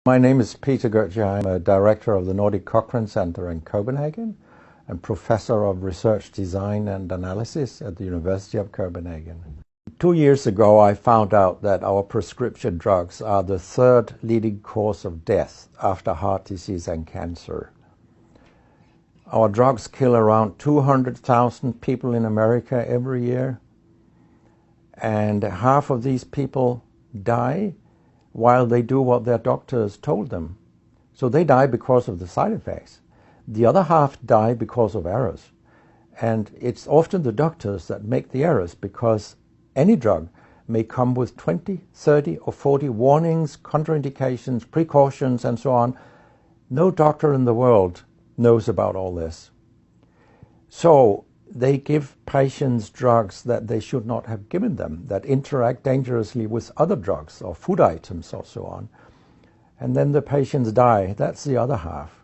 My name is Peter Gøtzsche. I'm a director of the Nordic Cochrane Center in Copenhagen and professor of research design and analysis at the University of Copenhagen. 2 years ago, I found out that our prescription drugs are the third leading cause of death after heart disease and cancer. Our drugs kill around 200,000 people in America every year, and half of these people die while they do what their doctors told them. So they die because of the side effects. The other half die because of errors. And it's often the doctors that make the errors, because any drug may come with 20, 30 or 40 warnings, contraindications, precautions, and so on. No doctor in the world knows about all this. So they give patients drugs that they should not have given them, that interact dangerously with other drugs or food items or so on. And then the patients die. That's the other half.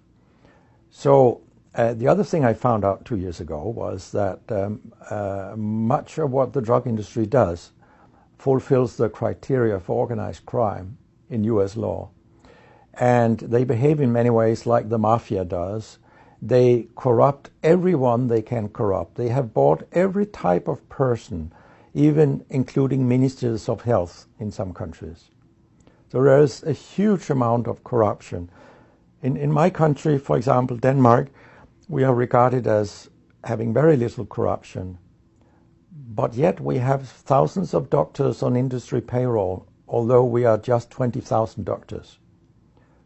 So the other thing I found out 2 years ago was that much of what the drug industry does fulfills the criteria for organized crime in US law. And they behave in many ways like the mafia does. They corrupt everyone they can corrupt. They have bought every type of person, even including ministers of health in some countries. So there is a huge amount of corruption. In my country, for example, Denmark, we are regarded as having very little corruption. But yet we have thousands of doctors on industry payroll, although we are just 20,000 doctors.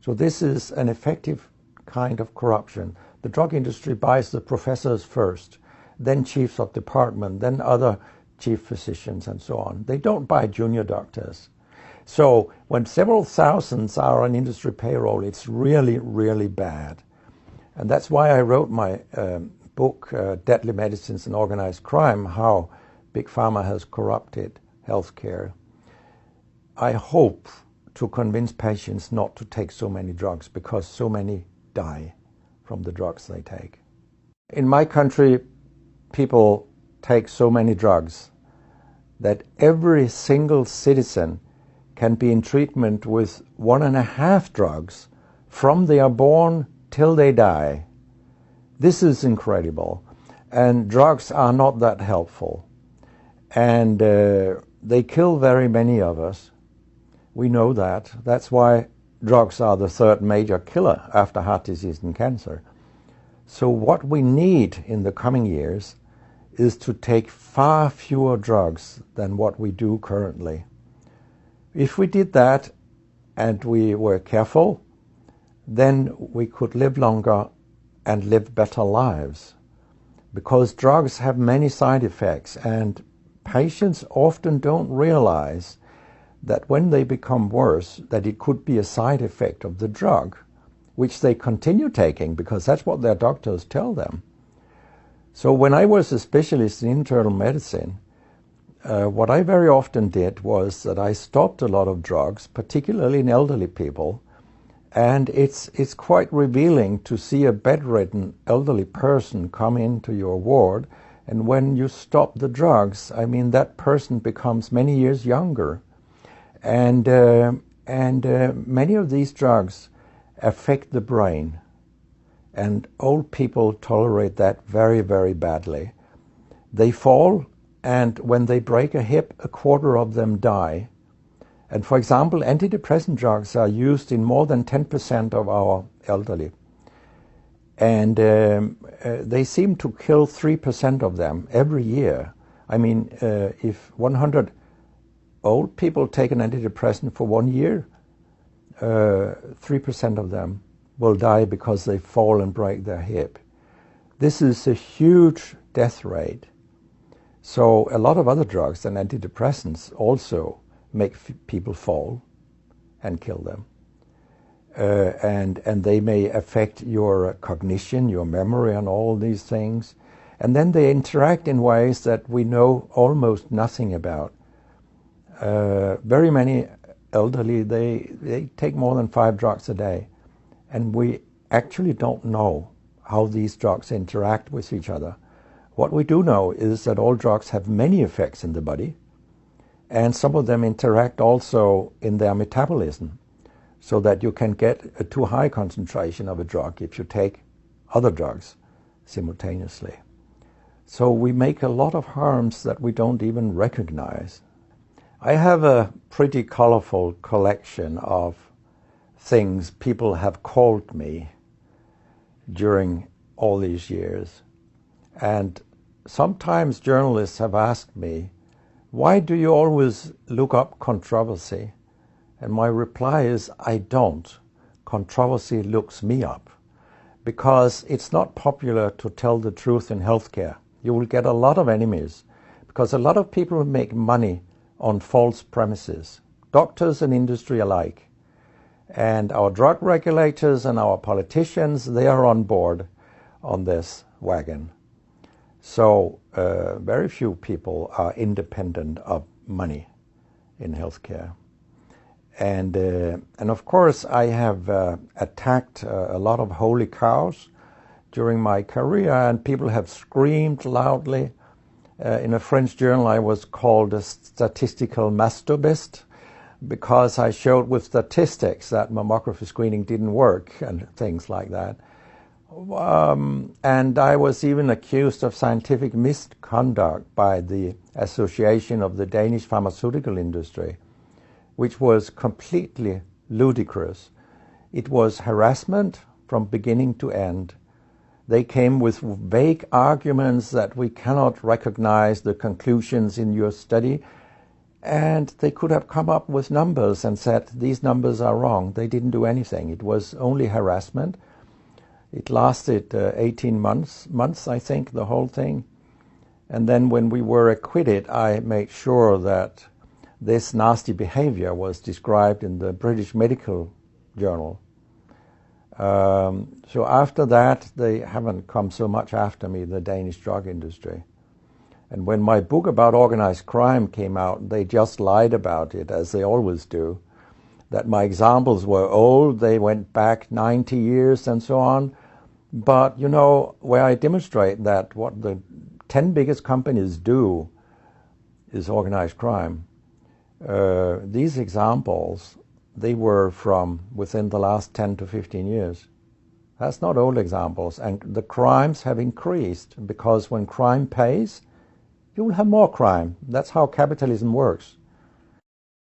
So this is an effective kind of corruption. The drug industry buys the professors first, then chiefs of department, then other chief physicians and so on. They don't buy junior doctors. So when several thousands are on industry payroll, it's really, really bad. And that's why I wrote my book, Deadly Medicines and Organized Crime, How Big Pharma Has Corrupted Healthcare. I hope to convince patients not to take so many drugs, because so many die from the drugs they take. In my country, people take so many drugs that every single citizen can be in treatment with 1.5 drugs from they are born till they die. This is incredible. And drugs are not that helpful. And they kill very many of us. We know that. That's why drugs are the third major killer after heart disease and cancer. So what we need in the coming years is to take far fewer drugs than what we do currently. If we did that and we were careful, then we could live longer and live better lives. Because drugs have many side effects, and patients often don't realize that when they become worse, that it could be a side effect of the drug, which they continue taking because that's what their doctors tell them. So when I was a specialist in internal medicine, what I very often did was that I stopped a lot of drugs, particularly in elderly people, and it's quite revealing to see a bedridden elderly person come into your ward, and when you stop the drugs, I mean, that person becomes many years younger. And many of these drugs affect the brain, and old people tolerate that very, very badly. They fall, and when they break a hip, 1/4 of them die. And for example, antidepressant drugs are used in more than 10% of our elderly. And they seem to kill 3% of them every year. I mean, if 100 old people take an antidepressant for 1 year, 3% of them will die because they fall and break their hip. This is a huge death rate. So a lot of other drugs than antidepressants also make people fall and kill them. And they may affect your cognition, your memory, and all these things. And then they interact in ways that we know almost nothing about. Very many elderly, they take more than 5 drugs a day. And we actually don't know how these drugs interact with each other. What we do know is that all drugs have many effects in the body, and some of them interact also in their metabolism. so that you can get a too high concentration of a drug if you take other drugs simultaneously. So we make a lot of harms that we don't even recognize. I have a pretty colorful collection of things people have called me during all these years. And sometimes journalists have asked me, why do you always look up controversy? And my reply is, I don't. Controversy looks me up, because it's not popular to tell the truth in healthcare. You will get a lot of enemies, because a lot of people make money on false premises, doctors and industry alike. And our drug regulators and our politicians, they are on board on this wagon. So very few people are independent of money in healthcare. And of course, I have attacked a lot of holy cows during my career, and people have screamed loudly. In a French journal, I was called a statistical masturbist because I showed with statistics that mammography screening didn't work and things like that. And I was even accused of scientific misconduct by the Association of the Danish Pharmaceutical Industry, which was completely ludicrous. It was harassment from beginning to end. They came with vague arguments that we cannot recognize the conclusions in your study, and they could have come up with numbers and said, these numbers are wrong. They didn't do anything. It was only harassment. It lasted 18 months, I think, the whole thing. And then when we were acquitted, I made sure that this nasty behavior was described in the British Medical Journal. So after that, they haven't come so much after me, the Danish drug industry. And when my book about organized crime came out, they just lied about it, as they always do, that my examples were old, they went back 90 years and so on. But, you know, where I demonstrate that what the 10 biggest companies do is organized crime, these examples, they were from within the last 10 to 15 years. That's not old examples. And the crimes have increased because when crime pays, you will have more crime. That's how capitalism works.